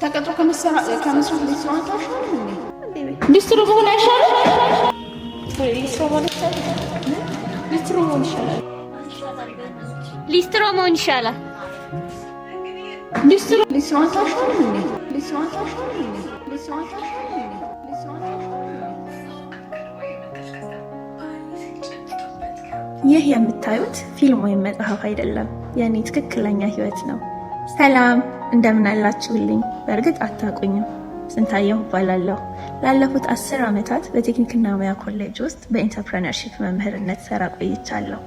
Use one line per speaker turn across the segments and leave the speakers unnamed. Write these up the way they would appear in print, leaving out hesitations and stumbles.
ተቀጥሮ ከመስራት ሊስትሮ ታሻል ሊስትሮ በሆነ አይሻልም? ሊስትሮ መሆን ይሻላል።
ሊስትሮ መሆን ይሻላል።
ሊስትሮ ታሻል ሊስትሮ ታሻል
ይህ የምታዩት ፊልም ወይም መጽሐፍ አይደለም፣ የእኔ ትክክለኛ ህይወት ነው። ሰላም እንደምን አላችሁልኝ? በእርግጥ አታውቁኝም። ስንታየሁ እባላለሁ። ላለፉት 10 ዓመታት በቴክኒክና ሙያ ኮሌጅ ውስጥ በኢንተርፕረነርሺፕ መምህርነት ሰራ ቆይቻለሁ።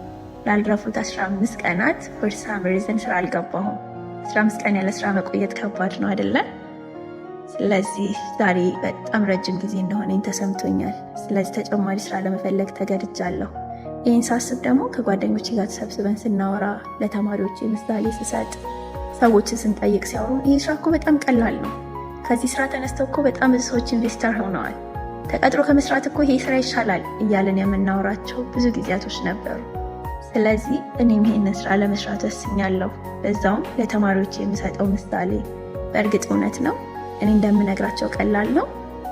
ላለፉት 15 ቀናት for some reason ስራ አልገባሁም። 15 ቀን ያለ ስራ መቆየት ከባድ ነው አይደለም? ስለዚህ ዛሬ በጣም ረጅም ጊዜ እንደሆነኝ ተሰምቶኛል። ስለዚህ ተጨማሪ ስራ ለመፈለግ ተገድጃለሁ። ይህን ሳስብ ደግሞ ከጓደኞቼ ጋር ተሰብስበን ስናወራ፣ ለተማሪዎች ምሳሌ ስሰጥ፣ ሰዎችን ስንጠይቅ ሲያወሩ ይህ ስራ እኮ በጣም ቀላል ነው፣ ከዚህ ስራ ተነስተው እኮ በጣም ብዙ ሰዎች ኢንቨስተር ሆነዋል፣ ተቀጥሮ ከመስራት እኮ ይሄ ስራ ይሻላል እያለን የምናወራቸው ብዙ ጊዜያቶች ነበሩ። ስለዚህ እኔም ይሄንን ስራ ለመስራት ወስኛለሁ። በዛውም ለተማሪዎች የምሰጠው ምሳሌ በእርግጥ እውነት ነው። እኔ እንደምነግራቸው ቀላል ነው፣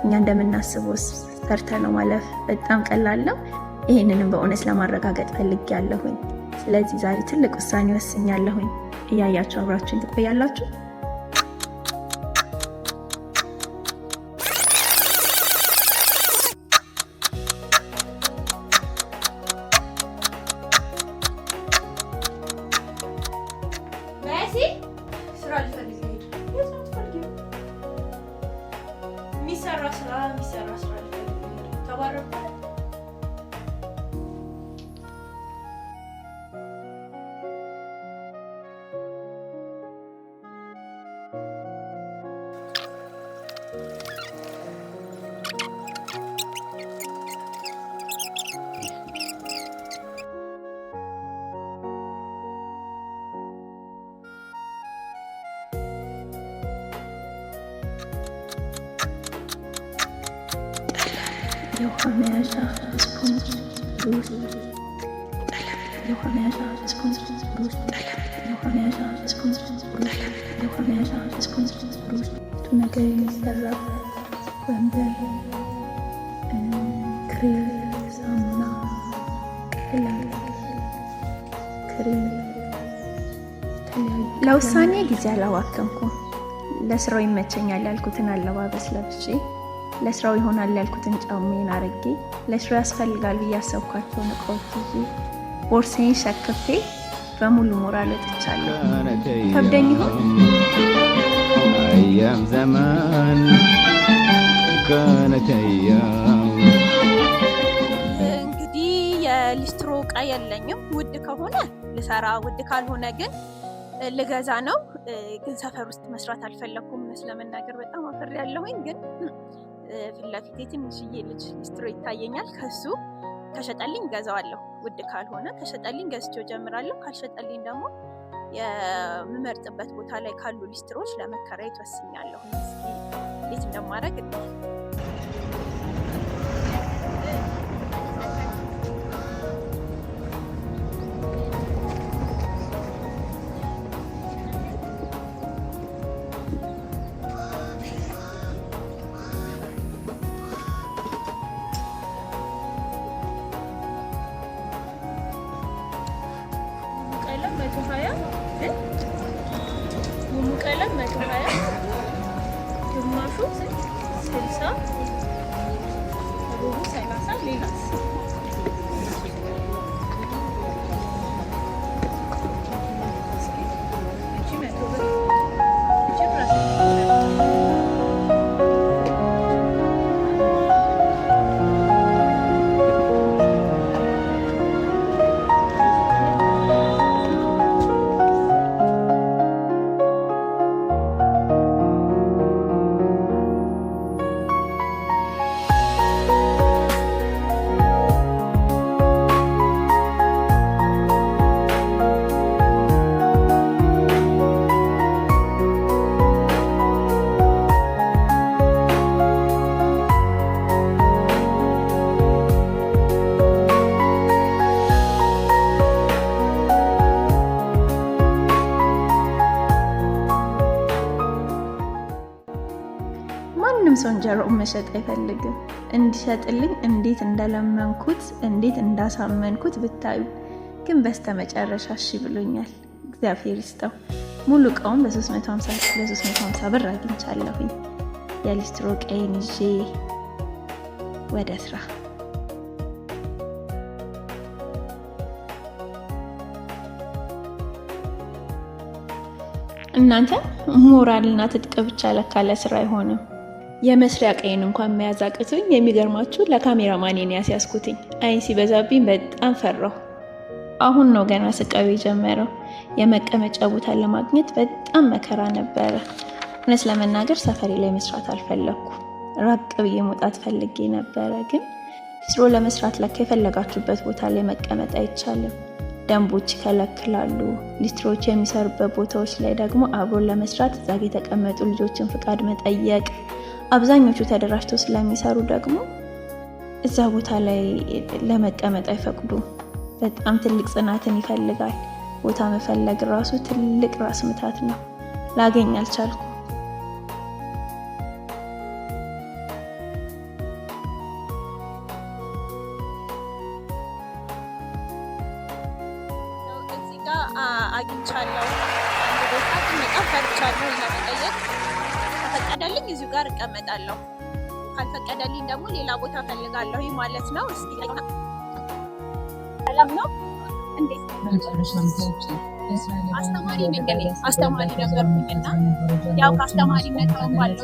እኛ እንደምናስበው ሰርተ ነው ማለፍ በጣም ቀላል ነው። ይህንንም በእውነት ለማረጋገጥ ፈልጌያለሁኝ። ስለዚህ ዛሬ ትልቅ ውሳኔ ወስኛለሁኝ። እያያችሁ አብራችሁን ትቆያላችሁ። የውሃ መያዣ ስፖንጅ ሩዝ የውሃ መያዣ ስፖንጅ ሩዝ የውሃ መያዣ ስፖንጅ ሩዝ የውሃ መያዣ ስፖንጅ ሩዝ ነገር የሚሰራበት ወንበር፣ ክሬም፣ ሳሙና፣ ቀለም፣ ክሬም ተለያዩ። ለውሳኔ ጊዜ አላባከንኩም። ለስራው ይመቸኛል ያልኩትን አለባበስ ለብሼ፣ ለስራው ይሆናል ያልኩትን ጫማዬን አርጌ፣ ለስራው ያስፈልጋል ብዬ ያሰብኳቸውን እቃዎች ይዤ ቦርሳዬን ሸክፌ በሙሉ ሞራል ወጥቻለሁ። ከብደኝ ይሆን?
አያም ዘመን ካነት አያም።
እንግዲህ የሊስትሮ እቃ የለኝም። ውድ ከሆነ ልሰራ፣ ውድ ካልሆነ ግን ልገዛ ነው። ግን ሰፈር ውስጥ መስራት አልፈለኩም። ስለመናገር በጣም አፈር ያለሁኝ ግን ፊት ለፊቴ ትንሽዬ ልጅ ሊስትሮ ይታየኛል። ከሱ ከሸጠልኝ ገዛዋለሁ። ውድ ካልሆነ ከሸጠልኝ ገዝቼው ጀምራለሁ። ካልሸጠልኝ ደግሞ የምመርጥበት ቦታ ላይ ካሉ ሊስትሮች ለመከራየት ወስኛለሁ። እስኪ እንዴት እንደማደርግ ሙሉ ቀለም 120 ግማሹ 60 ሩቡ 30 ሌላስ
ማንም ሰው እንጀራውን መሸጥ አይፈልግም። እንዲሸጥልኝ እንዴት እንደለመንኩት እንዴት እንዳሳመንኩት ብታዩ። ግን በስተመጨረሻ እሺ ብሎኛል። እግዚአብሔር ይስጠው። ሙሉ እቃውን በ350 ብር አግኝቻለሁኝ። የሊስትሮ ቀይን ይዤ ወደ ስራ። እናንተ ሞራልና ትጥቅ ብቻ ለካ ለስራ አይሆንም። የመስሪያ ቀይን እንኳን መያዝ አቅቶኝ የሚገርማችሁ ለካሜራማኔን ያስያዝኩትኝ። አይን ሲበዛብኝ በጣም ፈራሁ። አሁን ነው ገና ስቃዩ የጀመረው። የመቀመጫ ቦታ ለማግኘት በጣም መከራ ነበረ። እውነት ለመናገር ሰፈሬ ላይ መስራት አልፈለኩ። ራቅ ብዬ መውጣት ፈልጌ ነበረ። ግን ሊስትሮ ለመስራት ለካ የፈለጋችሁበት ቦታ ላይ መቀመጥ አይቻልም። ደንቦች ይከለክላሉ። ሊስትሮች የሚሰሩበት ቦታዎች ላይ ደግሞ አብሮ ለመስራት እዛ ጋ የተቀመጡ ልጆችን ፍቃድ መጠየቅ፣ አብዛኞቹ ተደራጅተው ስለሚሰሩ ደግሞ እዛ ቦታ ላይ ለመቀመጥ አይፈቅዱም። በጣም ትልቅ ጽናትን ይፈልጋል። ቦታ መፈለግ ራሱ ትልቅ ራስ ምታት ነው። ላገኝ አልቻልኩም።
እዚህ ጋር አግኝቻለሁ። አንድ ቦታ በጣም ፈርቻለሁ ለመጠየቅ። ከፈቀደልኝ እዚሁ ጋር እቀመጣለሁ፣ ካልፈቀደልኝ ደግሞ ሌላ ቦታ ፈልጋለሁ ማለት ነው። እስቲ ሰላም ነው እንዴ? አስተማሪ ነኝ። አስተማሪ ነበርኩኝና ያው ከአስተማሪነት ነው ማለት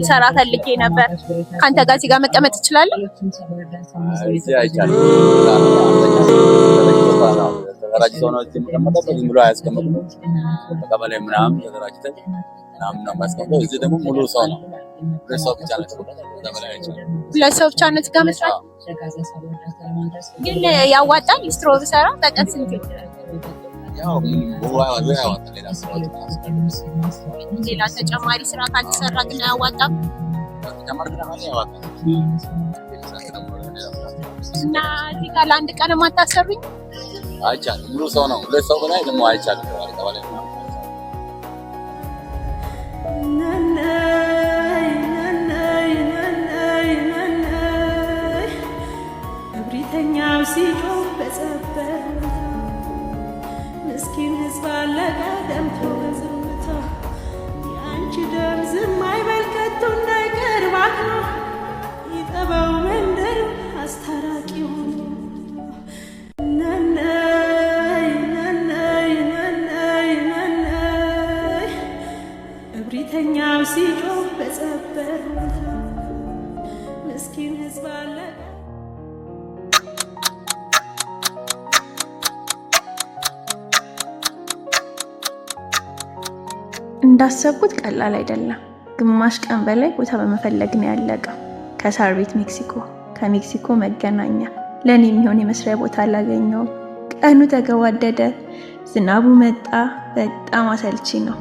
ሰራ ፈልጌ ነበር። ካንተ ጋር እዚህ ጋር መቀመጥ እችላለሁ?
እዚህ አይቻልም። ተደራጅተው ነው እዚህ የምቀመጠው። ዝም ብሎ አያስቀምጡም። በቀበሌ ምናምን ተደራጅተን ምናምን ነው የማስቀምጠው። እዚህ ደግሞ ሙሉ ሰው ነው። ሁለት ሰው ብቻ ነው።
ሁለት ሰው ብቻ ነው እዚህ ጋር መስራት። ግን ያዋጣል ሊስትሮ ብሰራ በቀን ስንት?
ያው
ሌላ ተጨማሪ ስራ ካልተሰራ ግን አያዋጣም። እና እዚህ ጋር ለአንድ ቀን የማታሰሩኝ?
አይቻልም። ሙሉ ሰው ነው። ሁለት ሰው በላይ ደግሞ አይቻልም።
እብሪተኛው ሲጮህ በጸበር ምስኪን ሕዝብ አለቀ ደምቶ በዝምታ። የአንቺ ደም ዝም አይበል ከቶ እንዳይቀር ባክኖ ይጠበው መንደር አስታራቂው እብሪተኛው ሲጮህ በጸበር ምስኪን ሕዝብ አለቀ።
እንዳሰብኩት ቀላል አይደለም። ግማሽ ቀን በላይ ቦታ በመፈለግ ነው ያለቀው። ከሳር ቤት ሜክሲኮ፣ ከሜክሲኮ መገናኛ። ለኔ የሚሆን የመስሪያ ቦታ አላገኘውም። ቀኑ ተገባደደ፣ ዝናቡ መጣ። በጣም አሰልቺ ነው።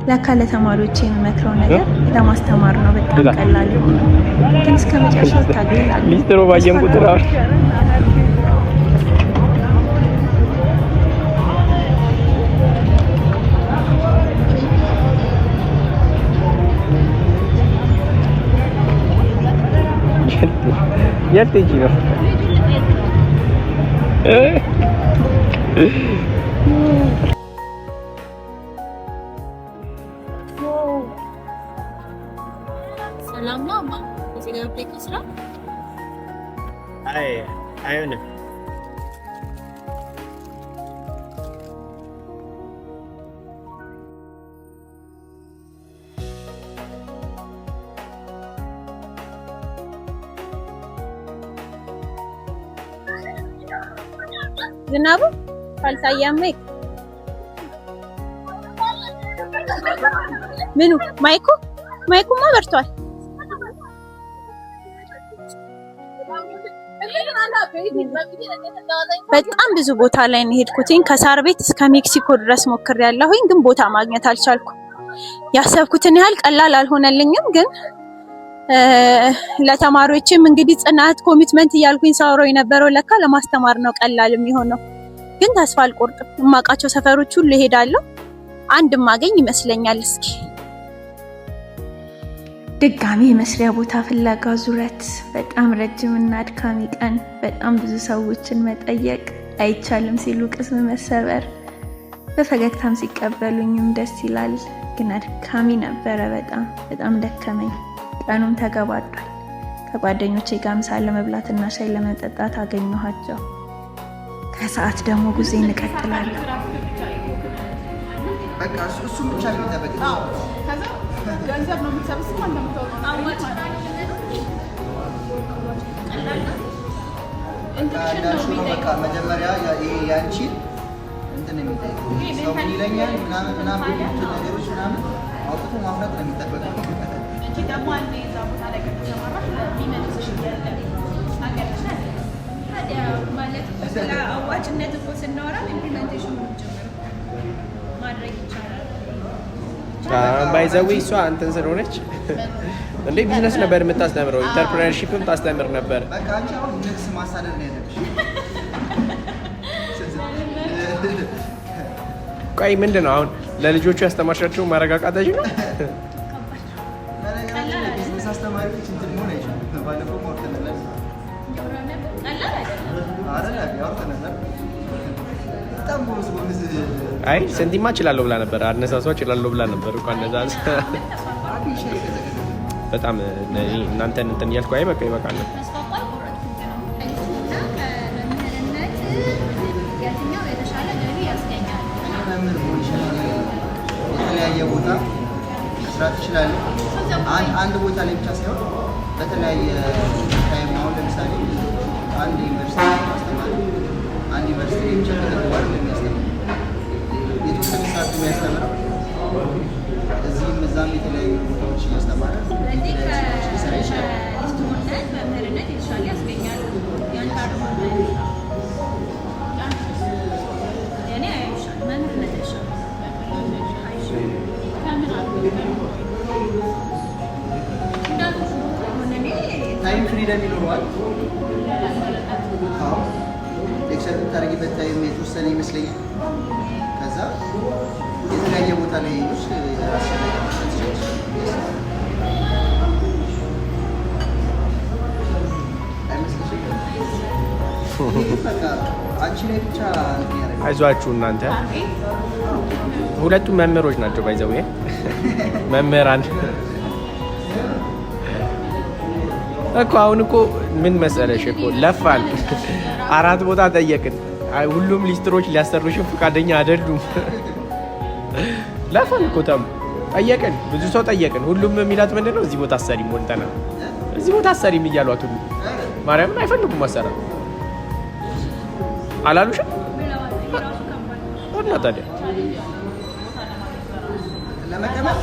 ለካ ለተማሪዎች የሚመክረው ነገር ለማስተማር ነው በጣም ቀላል የሆነው። ግን እስከ መጨረሻው ታገላለሁ።
ሊስትሮ ባየን ቁጥር የት ሂጂ ነው?
ሰላም ነው አማ? እዚህ ጋር ብሬክ ስራ?
አይ አይሆንም።
ዝናቡ ካልታያመ ምኑ ማይኩማ በርቷል። በጣም ብዙ ቦታ ላይ ነው ሄድኩትኝ። ከሳር ቤት እስከ ሜክሲኮ ድረስ ሞክሬያለሁኝ፣ ግን ቦታ ማግኘት አልቻልኩም። ያሰብኩትን ያህል ቀላል አልሆነልኝም። ግን ለተማሪዎችም እንግዲህ ጽናት ኮሚትመንት እያልኩኝ ሳወራው የነበረው ለካ ለማስተማር ነው ቀላል የሚሆነው። ግን ተስፋ አልቆርጥም። የማውቃቸው ሰፈሮች ሁሉ እሄዳለሁ። አንድ ማገኝ ይመስለኛል። እስኪ
ድጋሚ የመስሪያ ቦታ ፍለጋ ዙረት፣ በጣም ረጅምና አድካሚ ቀን፣ በጣም ብዙ ሰዎችን መጠየቅ፣ አይቻልም ሲሉ ቅስም መሰበር፣ በፈገግታም ሲቀበሉኝም ደስ ይላል። ግን አድካሚ ነበረ። በጣም ደከመኝ። ቀኑም ተገባዷል። ከጓደኞቼ ጋር ምሳ ለመብላትና ሻይ ለመጠጣት አገኘኋቸው። ከሰዓት ደግሞ ጉዞ እንቀጥላለን።
በቃ እሱ ብቻ ነው የሚጠበቀው። ከዛ ገንዘብ ነው የምትሰበስበው እንደምታወቀው በቃ መጀመሪያ ያንቺ እንትን የሚጠይቀው ሰው ምን ይለኛል ምናምን ነገሮች ምናምን አውጥቶ ማፍራት ነው የሚጠበቀው እንጂ ደግሞ አንዴ እዛ ቦታ ላይ ከተሰማራሽ የሚመልስሽ ማለት ስለ አዋጭነት እኮ ስናወራ ኢምፕሊሜንቴሽን ነው ጀመረ ማድረግ ይቻላል።
ባይዘዌ እሷ እንትን ስለሆነች እንዴ ቢዝነስ ነበር የምታስተምረው፣ ኢንተርፕረነርሺፕም ታስተምር ነበር።
በቃ አንቺ አሁን ንግስ ማሳደር ነው ያለብሽ።
ቆይ ምንድን ነው አሁን ለልጆቹ ያስተማርሻቸው ማረጋጋታች ነው?
ቢዝነስ አስተማሪዎች እንትን መሆን አይችሉም። ባለፈው ማውርተናል
አይ ሰንቲማ እችላለሁ ብላ ነበር። አነሳሷ እችላለሁ ብላ ነበር እኮ አነሳስ በጣም እናንተን እንትን እያልኩ አይ በቃ ይበቃል።
የተለያየ ቦታ መስራት ትችላለህ። አንድ ቦታ ላይ ብቻ ሳይሆን በተለያየ ታይም። አሁን ለምሳሌ አንድ ዩኒቨርሲቲ አስተማሪ አንድ ዩኒቨርሲቲ ብቻ ተደርጓል የሚያስተምረው የተወሰነ ሰዓት የሚያስተምረው እዚህም እዛም የተለያዩ ቦታዎች እያስተማረ ሊሰራ ይችላል። ሊስትሮነት መምህርነት የተሻለ ያስገኛል። ያንተ እኔ አይሻል መምህርነት ይሻል ታይም ፍሪደም ይኖረዋል። ሌክቸር ብታደርጊበት ታይም የተወሰነ ይመስለኛል። ከዛ የተለያየ ቦታ ላይ ሄዶች አንቺ ላይ ብቻ
አይዟችሁ እናንተ ሁለቱም መምህሮች ናቸው። ባይዘው መምህራን እኮ አሁን እኮ ምን መሰለሽ እኮ ለፋል 4 ቦታ ጠየቅን። ሁሉም ሊስትሮች ሊያሰሩሽን ፈቃደኛ አይደሉም። ለፋል እኮ ጠየቅን፣ ብዙ ሰው ጠየቅን። ሁሉም የሚላት ምንድነው እዚህ ቦታ አሰሪም ሞልተና እዚህ ቦታ አሰሪም እያሏት ሁሉ ማርያምን አይፈልጉም ማሰራት አላሉሽም? እና ታዲያ
ለመቀበል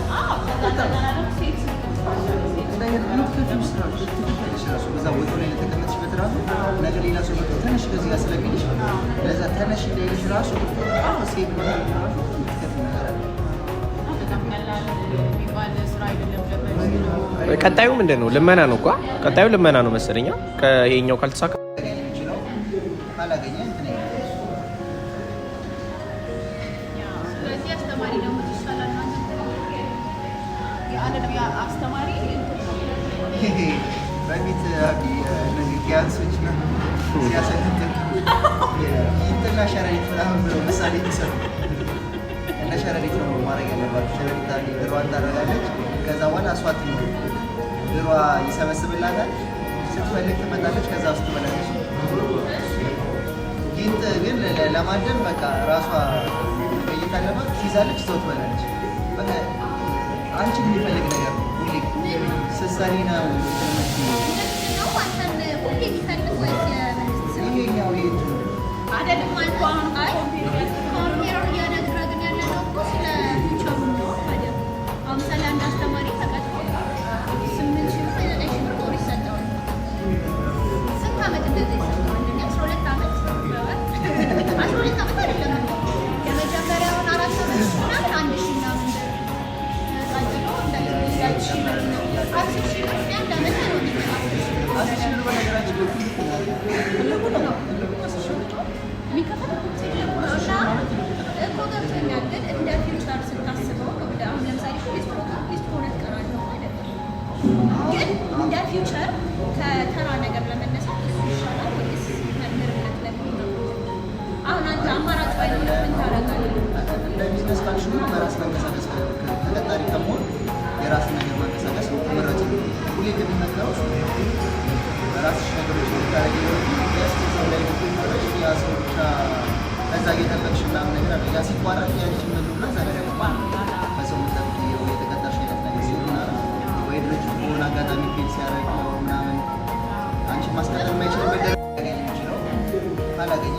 በዛ ቦታ ላይ የተቀመጥሽበት ራሱ ነገር ሌላ ሰው ተነሽ ከዚህ ጋር ስለሚልሽ ለዛ ተነሽ እንደይልሽ ራሱ ሴት
ቀጣዩ ምንድን ነው? ልመና ነው እኮ ቀጣዩ ልመና ነው መሰለኛ። ከይሄኛው ካልተሳካ
ካላገኘ እንትን አስተማሪ በፊት እነዚህ ኪያንሶች ነው ሲያሰለጥን ይንጥና ሸረሪት ምናምን ብለው ምሳሌ የሚሰሩ እና ሸረሪት ነው ማድረግ ያለባቸው። ሸረሪት ድሯን ታደርጋለች። ከዛ በኋላ እሷ ድሯ ይሰበስብላታል። ስትፈልግ ትመጣለች። ከዛ ውስጥ ትበላለች። ጊንጥ ግን ለማደን በቃ ራሷ ቆይታ አለባት። ትይዛለች፣ ሰው ትበላለች። በቃ አንቺ የሚፈልግ ነገር ነው። ሁሌ ስትሰሪ ነው ይሄኛው አይደለም
ግን እንደ ፊውቸር ስታስበው አሁን ለምሳሌ ፊውቸር ከተራ ነገር ለመነሳት ይሻላል ወይስ መምህርነት ለሚለው? አሁን አንተ አማራጭ ባይኖር ምን ታደርጋለህ?
እንደ ቢዝነስ ካልሽኑ በራስ መንቀሳቀስ ተቀጣሪ ከመሆን የራስን ነገር ማንቀሳቀስ ተመራጭ ነው። ሁሌ እንደሚመከረው በራስሽ ነገሮች ታረጊ ነው። ሰው ላይ ብትኖረሽ ያ ሰው ብቻ ከዛ እየጠበቅሽ ምናምን ነገር አለ። ያ ሲቋረጥ ያንቺን መዱና ዛሬ በሰው የምጠብቂው የተቀጠርሽ አይነት ነገር ሲሆንና ወይ ድርጅቱ በሆነ አጋጣሚ ፌል ሲያደርግ ነው ምናምን አንቺን ማስቀጠል የማይችልበት ደረጃ ያገኝ የሚችለው ካላገኘ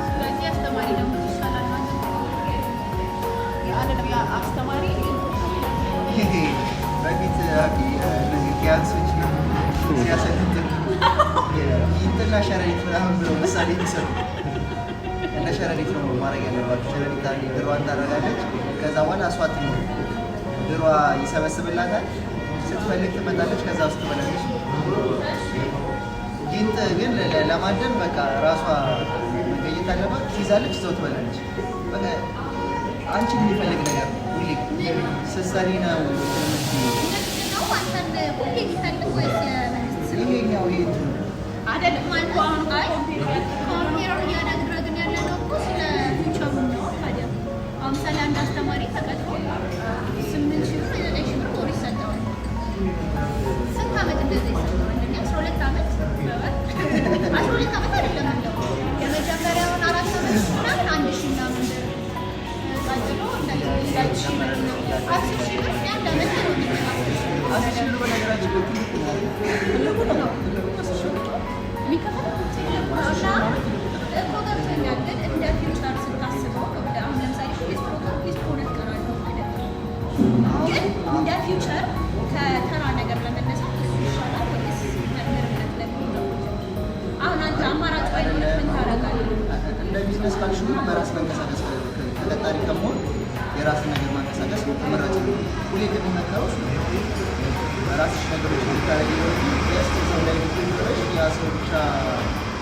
ስለዚህ አስተማሪ ደግሞ ይሻላል ማለት ነው። አስተማሪ
በፊት እነዚህ ኪያንሶች ነው ሲያሰልጥ ይንጥና ሸረሪት ምናምን ብለው ምሳሌ የሚሰሩ እንደ ሸረሪት ነው ማድረግ ያለባቸው። ሸረሪት አንዴ ድሯን ታደርጋለች። ከዛ በኋላ እሷ ትኖር ድሯ ይሰበስብላታል። ስትፈልግ ትመጣለች። ከዛ ውስጥ ትበላለች። ጊንጥ ግን ለማደን በቃ ራሷ መገኘት አለባት። ትይዛለች፣ ሰው ትበላለች። በቃ አንቺ የሚፈልግ ነገር ሁሌ ስትሰሪ ነው ይሄኛው ይሄ
አይደለም ማለት ነው። አይ ኮምፒውተር እያደረግን ያለ ነው እኮ ስለ ፊውቸሩ ነው። ታዲያ አሁን ምሳሌ አንድ አስተማሪ ተቀጥሮ 8,000 ብር 9,000 ብር ወር ይሰጠዋል። ስንት ዓመት እንደዚህ ይሰጠዋል? አንደኛ 12 ዓመት 12 ዓመት አይደለም እንደው የመጀመሪያውን 4 ዓመት ምናምን 1,000 ምናምን ብር ቀጥሎ እንደዚህ 2,000 ብር ነው 10,000 ብር ያንድ ዓመት ነው
አስሽሉ በነገራችን ነው
እንደ ፊውቸር ከተራ ነገር ለመነሳት ይሻላል ወይስ መምህርነት ለሚለው? አሁን አንተ አማራጭ ባይኖር ምን ታደርጋለህ?
እንደ ቢዝነስ ካልሽኑ በራስ መንቀሳቀስ ተቀጣሪ ከመሆን የራስን ነገር ማንቀሳቀስ ተመራጭ ነው። ሁሌ እንደሚመከረው በራስሽ ነገሮች ታረጊ ነው። ሰው ላይ ብትኖረሽ ያ ሰው ብቻ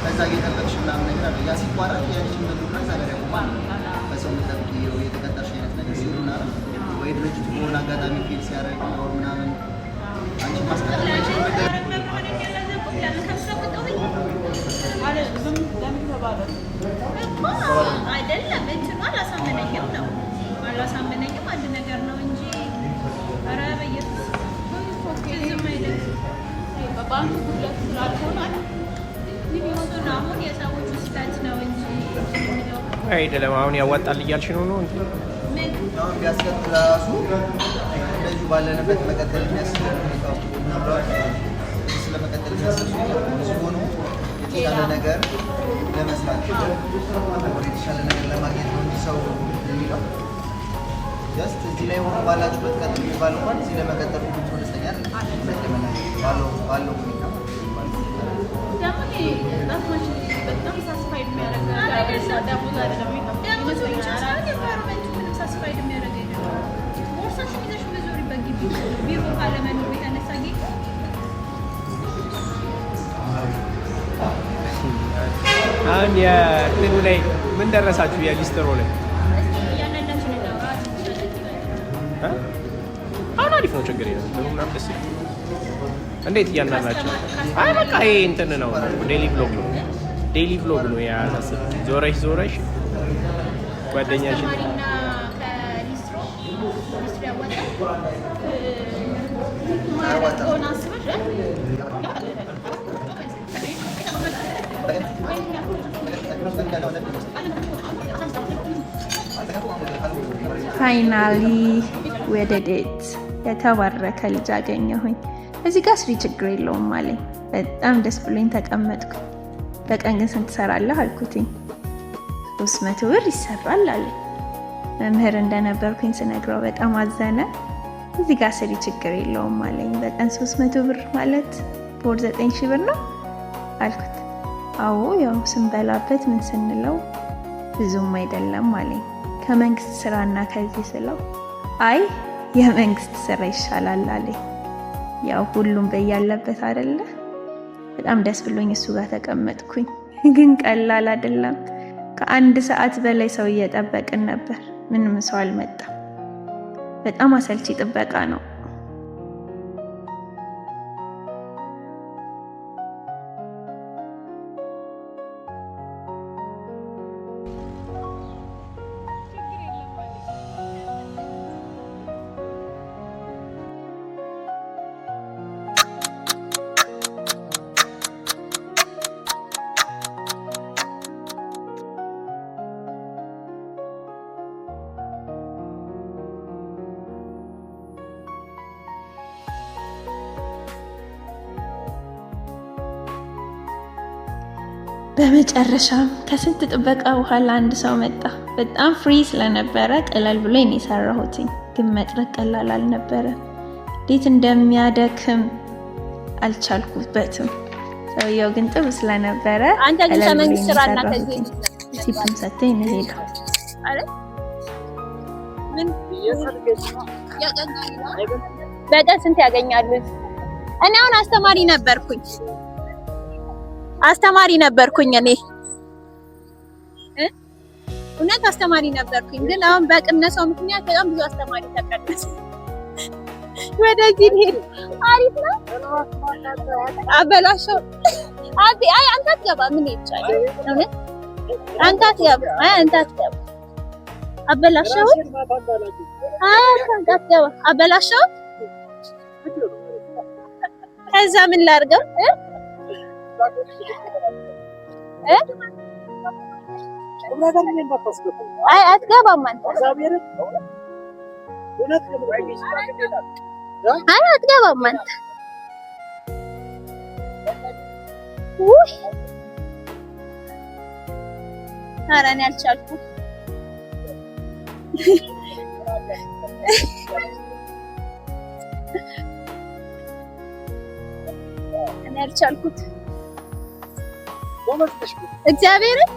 ከዛ እየጠበቅሽ ምናምን ነገር አለ። ያ ሲቋረጥ ያንቺን መዱና ዛሬ በሰው የምጠብቂው የተቀጠርሽ አይነት ነገር ሲሆንና ወይ ድርጅቱ በሆነ አጋጣሚ ፌል ሲያደርግ ነው ምናምን አንቺን ማስቀጠል የማይችልበት
አይደለም እንትኑ አላሳመነኝም ነው አላሳመነኝም አንድ ነገር ነው እንጂ ኧረ በየሱስ ዝም አይደለም በባንክ ጉድለት ስላልሆነ እሱን አሁን የሰዎቹ ስህተት ነው እንጂ
አይደለም። አሁን ያዋጣል እያልሽ ነው ነው እንዴ?
አሁን ቢያስቀጥል ራሱ እንደዚሁ ባለንበት መቀጠል የሚያስችለን ሁኔታ ውስጥ ምናልባት ስለመቀጠል የሚያስችል ሆኖ የተሻለ ነገር ለመስራት የተሻለ ነገር ለማግኘት ነው እንጂ ሰው የሚለው ጀስት እዚህ ላይ ሆኖ ባላችሁበት ቀጥል የሚባል እንኳን እዚህ ለመቀጠል ሁሉ ሰው ደስተኛ ባለው ሁኔታ
በጣም ሳስፋይድ የሚያደርግ ሳስፋይድ የሚያደርግ ቦርሳሽን ይዘሽ በዞሪበት ግቢ ቢሮ ካለመኖሩ የተነሳ ጌታ
አሁን የእንትኑ ላይ ምን ደረሳችሁ? የሊስትሮ ላይ አሁን አሪፍ ነው፣ ችግር የለም። ምናምን ደስ ይላል። እንዴት እያናናቸው? አይ በቃ ይሄ እንትን ነው፣ ዴይሊ ብሎግ ነው። ዴይሊ ብሎግ ነው ያሳስብ። ዞረሽ ዞረሽ ጓደኛሽን
ፋይናሊ ወደ ዴት የተባረከ ልጅ አገኘሁኝ። እዚህ ጋር ስሪ ችግር የለውም አለኝ። በጣም ደስ ብሎኝ ተቀመጥኩ። በቀን ግን ስንት ትሰራለህ አልኩትኝ። 300 ብር ይሰራል አለኝ። መምህር እንደነበርኩኝ ስነግረው በጣም አዘነ። እዚህ ጋር ስሪ ችግር የለውም አለኝ። በቀን 300 ብር ማለት በወር 9,000 ብር ነው አልኩት። አዎ ያው ስንበላበት ምን ስንለው ብዙም አይደለም አለኝ። ከመንግስት ስራና ከዚህ ስለው አይ የመንግስት ስራ ይሻላል አለኝ። ያው ሁሉም በያለበት አይደለ። በጣም ደስ ብሎኝ እሱ ጋር ተቀመጥኩኝ። ግን ቀላል አይደለም። ከ1 ሰዓት በላይ ሰው እየጠበቅን ነበር። ምንም ሰው አልመጣም። በጣም አሰልቺ ጥበቃ ነው። በመጨረሻም ከስንት ጥበቃ በኋላ አንድ ሰው መጣ። በጣም ፍሪ ስለነበረ ቀላል ብሎ ነው የሰራሁት፣ ግን መጥረግ ቀላል አልነበረ። እንዴት እንደሚያደክም አልቻልኩበትም። ሰውየው ግን ጥሩ ስለነበረ
አንተ ግን ከመንግስት ስራና ከዚህ
ቲፕም ሰጥተኝ ነው ሄደው
አረ ምን በቀን ስንት ያገኛሉ? እኔ አሁን አስተማሪ ነበርኩኝ እኔ እውነት አስተማሪ ነበርኩኝ። ግን አሁን በቅነሳው ምክንያት በጣም ብዙ አስተማሪ ተቀነሰ። ወደዚህ ሄድ አሪፍ ነው። አበላሽው አይ አንተ አትገባ ምን ይቻላል? እውነት አንተ አትገባ አበላሽው አንተ አትገባ አበላሽው። ከዛ ምን ላድርገው አይ አትገባም አንተ አይ አትገባም አንተ ውይ ኧረ እኔ አልቻልኩም። እኔ አልቻልኩት እግዚአብሔርን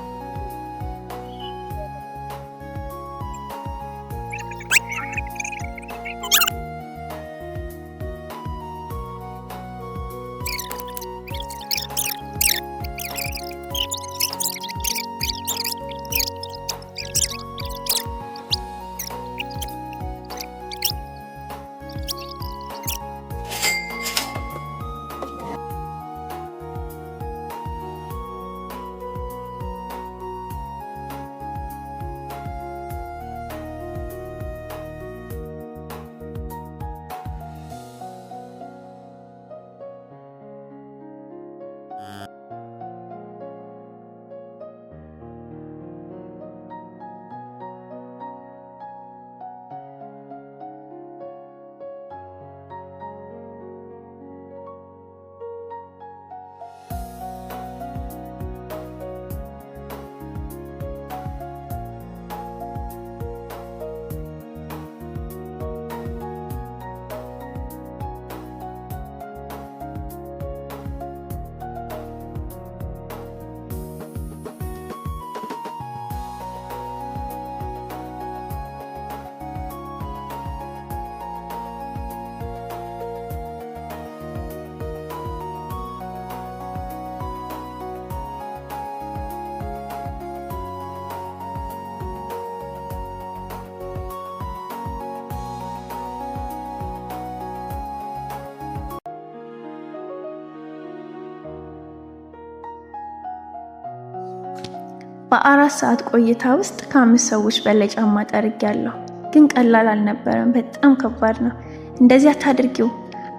በ4 ሰዓት ቆይታ ውስጥ ከ5 ሰዎች በላይ ጫማ ጠርጌያለሁ። ግን ቀላል አልነበረም፣ በጣም ከባድ ነው። እንደዚህ አታድርጊው፣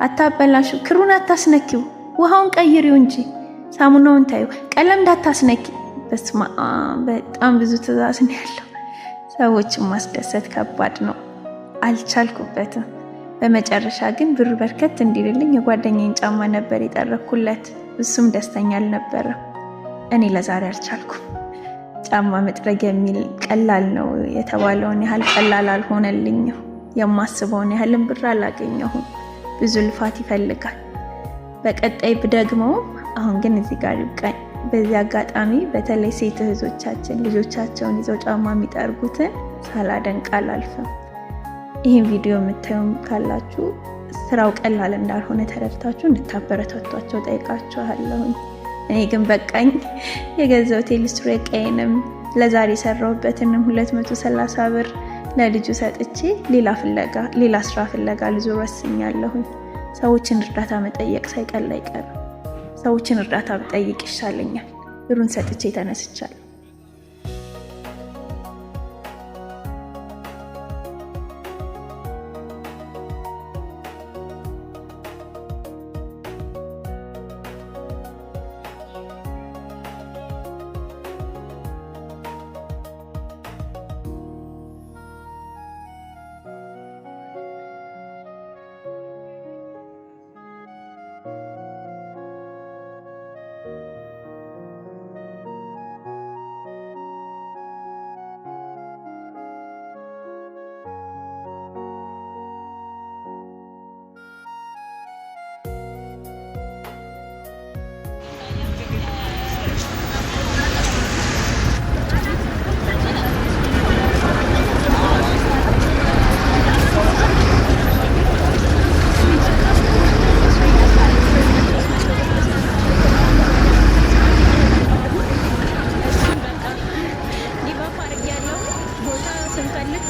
አታበላሽው፣ ክሩን አታስነኪው፣ ውሃውን ቀይሪው እንጂ ሳሙናውን ታዩ፣ ቀለም እንዳታስነኪ። በስማ በጣም ብዙ ትዕዛዝ ነው ያለው። ሰዎችን ማስደሰት ከባድ ነው፣ አልቻልኩበትም። በመጨረሻ ግን ብሩ በርከት እንዲልልኝ የጓደኛዬን ጫማ ነበር የጠረኩለት። እሱም ደስተኛ አልነበረም። እኔ ለዛሬ አልቻልኩም። ጫማ መጥረግ የሚል ቀላል ነው የተባለውን ያህል ቀላል አልሆነልኝም። የማስበውን ያህልም ብር አላገኘሁም። ብዙ ልፋት ይፈልጋል። በቀጣይ ብደግመው፣ አሁን ግን እዚህ ጋር ይብቃኝ። በዚህ አጋጣሚ በተለይ ሴት እህቶቻችን ልጆቻቸውን ይዘው ጫማ የሚጠርጉትን ሳላደንቅ አላልፍም። ይህን ቪዲዮ የምታዩም ካላችሁ ስራው ቀላል እንዳልሆነ ተረድታችሁ እንድታበረታቷቸው ጠይቃችኋለሁኝ። እኔ ግን በቃኝ። የገዛሁት ሊስትሮ ዕቃዬንም ለዛሬ የሰራሁበትንም 230 ብር ለልጁ ሰጥቼ ሌላ ስራ ፍለጋ ልዞር ወስኛለሁኝ። ሰዎችን እርዳታ መጠየቅ ሳይቀል አይቀርም። ሰዎችን እርዳታ ብጠይቅ ይሻለኛል። ብሩን ሰጥቼ ተነስቻለሁ።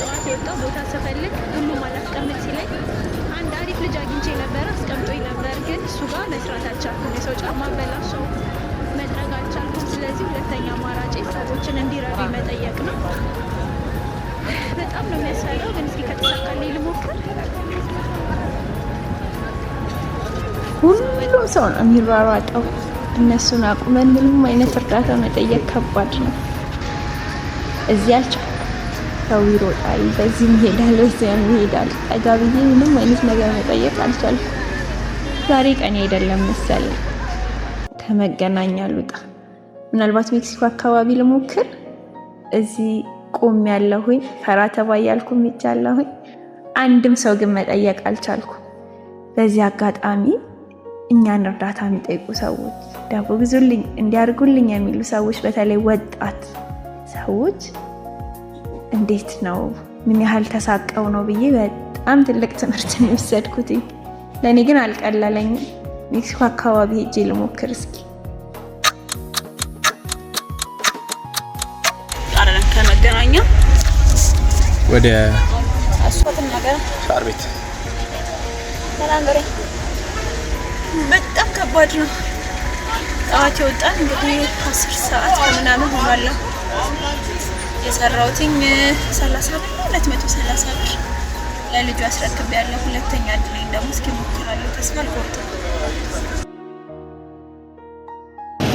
ጠዋት የወጣው ቦታ ስፈልግ ሁሉም አላስቀምጥ ሲለኝ አንድ አሪፍ ልጅ አግኝቼ ነበረ፣ አስቀምጦኝ ነበር። ግን እሱ ጋር መስራት አልቻልኩም። የሰው ጫማ በላሸው መጥረግ አልቻልኩም። ስለዚህ ሁለተኛ አማራጭ ሰዎችን እንዲረዱ መጠየቅ ነው። በጣም ነው የሚያስፈራው፣ ግን እስኪ ከተሳካልኝ ልሞክር።
ሁሉም ሰው ነው የሚሯሯጠው። እነሱን አቁመን ምንም አይነት እርዳታ መጠየቅ ከባድ ነው። እዚህ አልቻልኩም። ሰው ይሮጣል፣ በዚህም ይሄዳል፣ በዚያም ይሄዳል። ጠጋ ብዬ ምንም አይነት ነገር መጠየቅ አልቻልኩም። ዛሬ ቀን አይደለም መሰለኝ። ከመገናኛ ልውጣ፣ ምናልባት ሜክሲኮ አካባቢ ልሞክር። እዚህ ቆም ያለሁኝ ፈራ ተባ ያልኩም ይቻላሁኝ። አንድም ሰው ግን መጠየቅ አልቻልኩም። በዚህ አጋጣሚ እኛን እርዳታ የሚጠይቁ ሰዎች፣ ዳቦ ግዙልኝ፣ እንዲያርጉልኝ የሚሉ ሰዎች፣ በተለይ ወጣት ሰዎች እንዴት ነው ምን ያህል ተሳቀው ነው ብዬ በጣም ትልቅ ትምህርት ነው የወሰድኩት። ለእኔ ግን አልቀለለኝም። ሜክሲኮ አካባቢ ሄጄ ልሞክር እስኪ።
አረን ከመገናኛ
ወደ
አስፋልት ነገር
ሳር ቤት
ተናገረ። በጣም ከባድ ነው። ጠዋት የወጣን እንግዲህ 10 ሰዓት ከምናምን ሆኗል። የሰራሁትኝ 30 ብር 230 ብር ለልጁ አስረክብ ያለው። ሁለተኛ እድሌ ደግሞ እስኪ ሞክራለሁ። ተስፋ አልቆርጥም።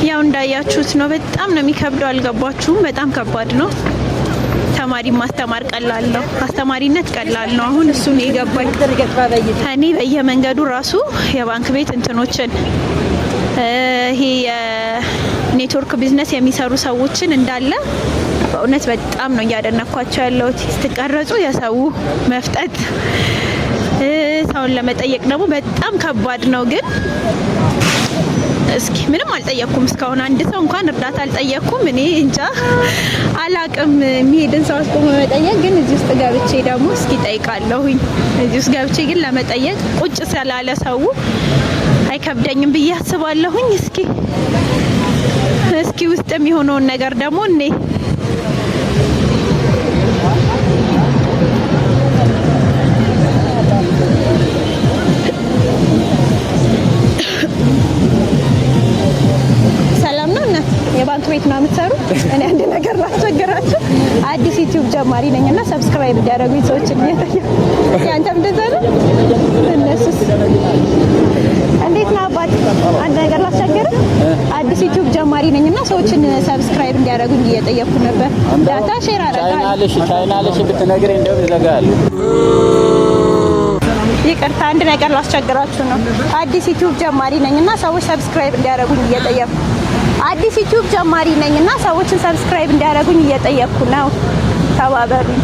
ያው እንዳያችሁት ነው። በጣም ነው የሚከብደው። አልገባችሁም? በጣም ከባድ ነው። ተማሪ ማስተማር ቀላል ነው፣ አስተማሪነት ቀላል ነው። አሁን እሱ ነው የገባኝ። እኔ በየመንገዱ ራሱ የባንክ ቤት እንትኖችን ይሄ የኔትወርክ ቢዝነስ የሚሰሩ ሰዎችን እንዳለ በእውነት በጣም ነው እያደነኳቸው ያለሁት። ስትቀረጹ የሰው መፍጠት፣ ሰውን ለመጠየቅ ደግሞ በጣም ከባድ ነው። ግን እስኪ ምንም አልጠየቅኩም እስካሁን፣ አንድ ሰው እንኳን እርዳታ አልጠየቅኩም። እኔ እንጃ አላቅም የሚሄድን ሰው አስቆሞ መጠየቅ። ግን እዚህ ውስጥ ገብቼ ደግሞ እስኪ ጠይቃለሁኝ። እዚህ ውስጥ ገብቼ ግን ለመጠየቅ ቁጭ ስላለ ሰው አይከብደኝም ብዬ አስባለሁኝ። እስኪ ውስጥ የሚሆነውን ነገር ደግሞ እኔ ሰላም ነው እናት፣ የባንክ ቤት ነው የምትሰሩት? እኔ አንድ ነገር ላስቸግራችሁ። አዲስ ዩቲዩብ ጀማሪ ነኝና ሰብስክራይብ እንዲያደርጉኝ ሰዎችን እየጠየቁ። ያንተም እንደዛ ነው? እነሱስ እንዴት ነው አባት? አንድ ነገር ላስቸግር። አዲስ ዩቲዩብ ጀማሪ ነኝና ሰዎችን ሰብስክራይብ እንዲያደርጉኝ እየጠየቁ ነበር። ዳታ ሼር አደርጋለሁ። ቻይናለሽ ብትነግረኝ እንደው ይዘጋል። ይቅርታ አንድ ነገር ላስቸግራችሁ ነው። አዲስ ዩቲዩብ ጀማሪ ነኝና ሰዎች ሰብስክራይብ እንዲያደርጉኝ እየጠየቁ። አዲስ ዩቲዩብ ጀማሪ ነኝና ሰዎችን ሰብስክራይብ እንዲያደርጉኝ እየጠየቁ ነው። ተባበሩኝ።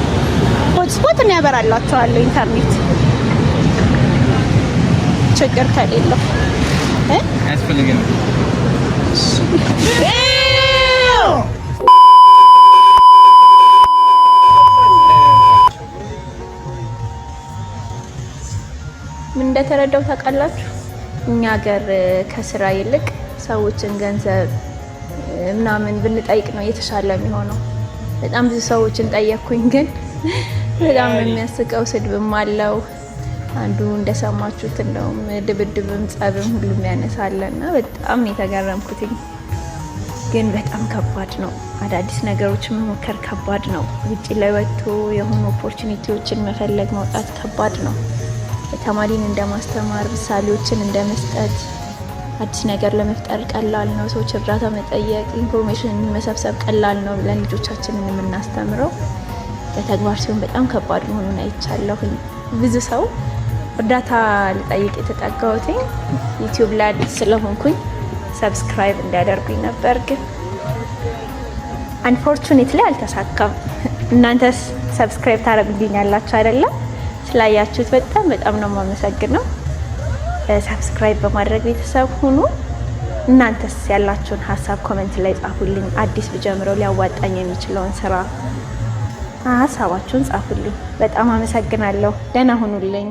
ሆትስፖት ነው ያበራላችኋለሁ ኢንተርኔት ችግር ከሌለው
ያስፈልገናል።
ምን እንደተረዳው ታውቃላችሁ? እኛ ሀገር ከስራ ይልቅ ሰዎችን ገንዘብ ምናምን ብንጠይቅ ነው የተሻለ የሚሆነው። በጣም ብዙ ሰዎችን ጠየቅኩኝ፣ ግን በጣም የሚያስቀው ስድብም አለው። አንዱ እንደሰማችሁት እንደውም ድብድብም ጸብም ሁሉም ያነሳለና በጣም ነው የተገረምኩትኝ። ግን በጣም ከባድ ነው። አዳዲስ ነገሮችን መሞከር ከባድ ነው። ውጪ ላይ ወጥቶ የሆኑ ኦፖርቹኒቲዎችን መፈለግ መውጣት ከባድ ነው። ተማሪን እንደማስተማር ምሳሌዎችን እንደመስጠት አዲስ ነገር ለመፍጠር ቀላል ነው። ሰዎች እርዳታ መጠየቅ፣ ኢንፎርሜሽን መሰብሰብ ቀላል ነው ብለን ልጆቻችንን የምናስተምረው በተግባር ሲሆን በጣም ከባድ መሆኑን አይቻለሁኝ። ብዙ ሰው እርዳታ ልጠይቅ የተጠጋሁትኝ ዩቲዩብ ላይ አዲስ ስለሆንኩኝ ሰብስክራይብ እንዲያደርጉኝ ነበር፣ ግን አንፎርቹኔትሊ አልተሳካም። እናንተስ ሰብስክራይብ ታደርጉልኛላችሁ አይደለም? ስላያችሁት በጣም ነው የማመሰግነው። ሰብስክራይብ በማድረግ ቤተሰብ ሁኑ። እናንተስ ያላችሁን ሀሳብ ኮሜንት ላይ ጻፉልኝ። አዲስ ብጀምረው ሊያዋጣኝ የሚችለውን ስራ ሀሳባችሁን ጻፉልኝ። በጣም አመሰግናለሁ። ደህና ሁኑልኝ።